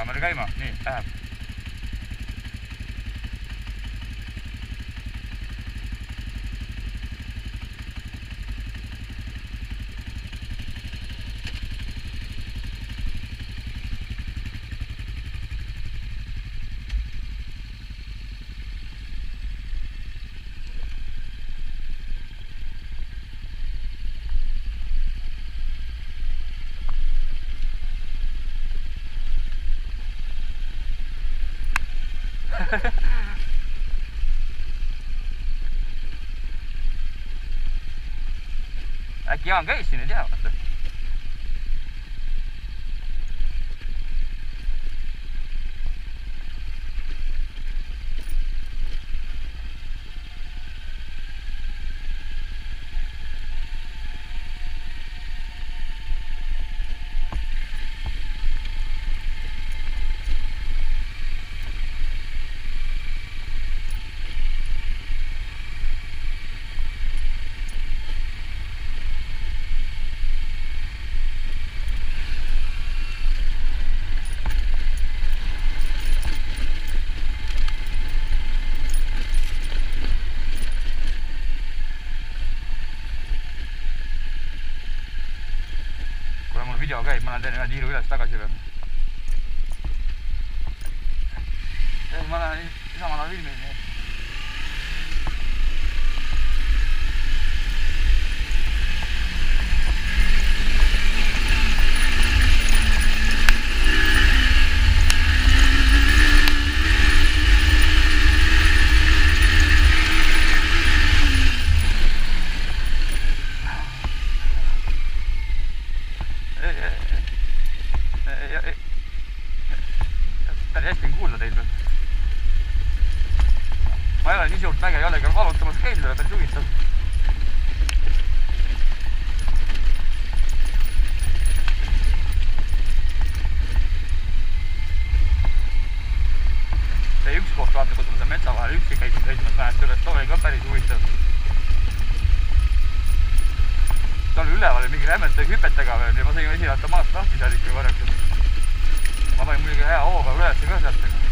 kaamera käima, nii, läheb. Äkki Jaan käis siin, ei tea vaata. Video käib, ma lähen teen ühe tiiru üles tagasi veel. Ma lähen Isamaa filmi. Päris hästi on kuulda teid veel. Ma ei ole nii suurt mäge, ei olegi valutamas käinud, päris huvitav. See üks koht vaata, kus ma seal metsa vahel üksi käisin sõitmas mäest üles, too oli ka päris huvitav. Ta oli üleval mingi rämmete hüpetega veel ja ma sõin esivaata maast lahti seal ikka korraks. Ma panin muidugi hea hooga üles ka sealt.